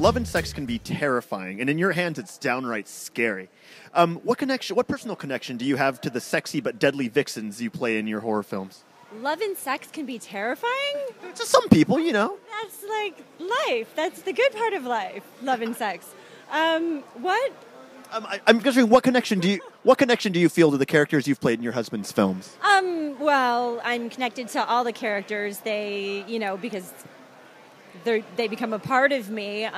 love and sex can be terrifying, and in your hands, it's downright scary. What personal connection do you have to the sexy but deadly vixens you play in your horror films? Love and sex can be terrifying? To some people, you know. That's like life. That's the good part of life, love and sex. What? I'm just wondering, what connection do you feel to the characters you've played in your husband's films? Well, I'm connected to all the characters. They, because they become a part of me.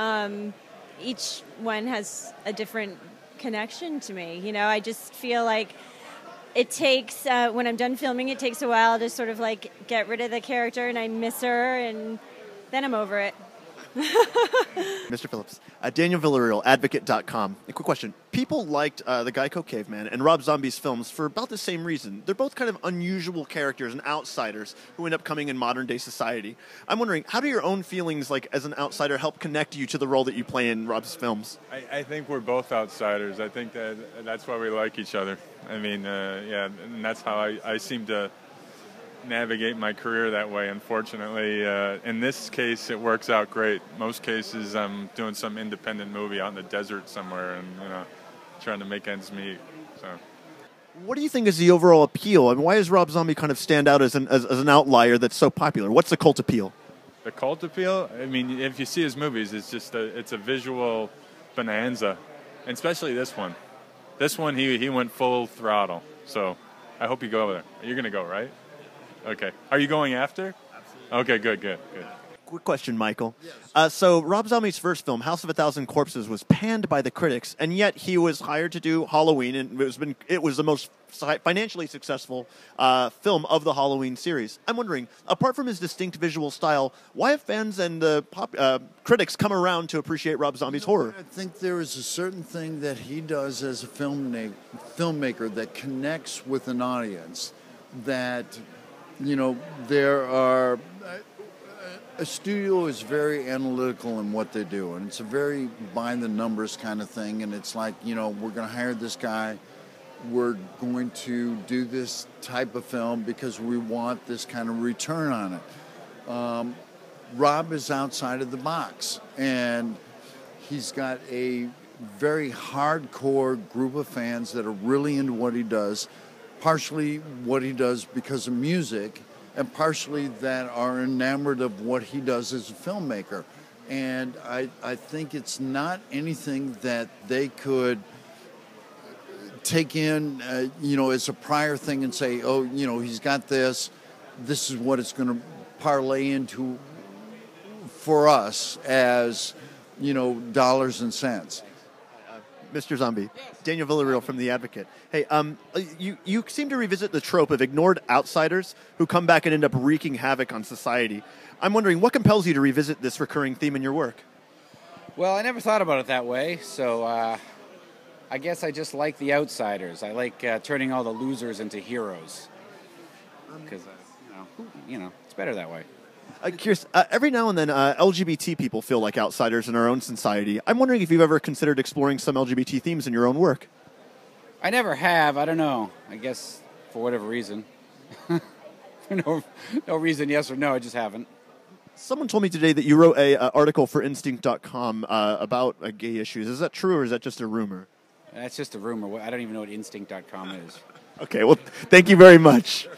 Each one has a different connection to me. I just feel like it takes, when I'm done filming, it takes a while to sort of like get rid of the character, and I miss her, and then I'm over it. Mr. Phillips, Daniel Villarreal, Advocate.com. A quick question. People liked the Geico Caveman and Rob Zombie's films for about the same reason. They're both kind of unusual characters and outsiders who end up coming in modern-day society. I'm wondering, how do your own feelings, like as an outsider, help connect you to the role that you play in Rob's films? I think we're both outsiders. I think that's why we like each other. I mean, and that's how I seem to navigate my career that way. Unfortunately, in this case, it works out great. Most cases, I'm doing some independent movie out in the desert somewhere, and trying to make ends meet. So, what do you think is the overall appeal? I mean, why does Rob Zombie kind of stand out as an outlier that's so popular? What's the cult appeal? The cult appeal? I mean, if you see his movies, it's just it's a visual bonanza, and especially this one. This one, he went full throttle. So, I hope you go there. You're going to go, right? Okay. Are you going after? Absolutely. Okay, good. Quick question, Michael. Yes. So Rob Zombie's first film, House of a Thousand Corpses, was panned by the critics, and yet he was hired to do Halloween, and it was the most financially successful film of the Halloween series. I'm wondering, apart from his distinct visual style, why have fans and the critics come around to appreciate Rob Zombie's horror? I think there is a certain thing that he does as a filmmaker that connects with an audience that... a studio is very analytical in what they do, and it's a very by the numbers kind of thing, and it's like, we're going to hire this guy, we're going to do this type of film because we want this kind of return on it. Rob is outside of the box, and he's got a very hardcore group of fans that are really into what he does, partially what he does because of music, and partially that are enamored of what he does as a filmmaker. And I think it's not anything that they could take in, as a prior thing and say, oh, he's got this is what it's going to parlay into for us as, dollars and cents. Mr. Zombie, Daniel Villarreal from The Advocate. Hey, you seem to revisit the trope of ignored outsiders who come back and end up wreaking havoc on society. I'm wondering, what compels you to revisit this recurring theme in your work? Well, I never thought about it that way, so I guess I just like the outsiders. I like turning all the losers into heroes, because, it's better that way. Curious, every now and then, LGBT people feel like outsiders in our own society. I'm wondering if you've ever considered exploring some LGBT themes in your own work. I never have. I don't know. I guess for whatever reason. no reason, yes or no. I just haven't. Someone told me today that you wrote an article for Instinct.com about gay issues. Is that true, or is that just a rumor? That's just a rumor. I don't even know what Instinct.com is. Okay, well, thank you very much.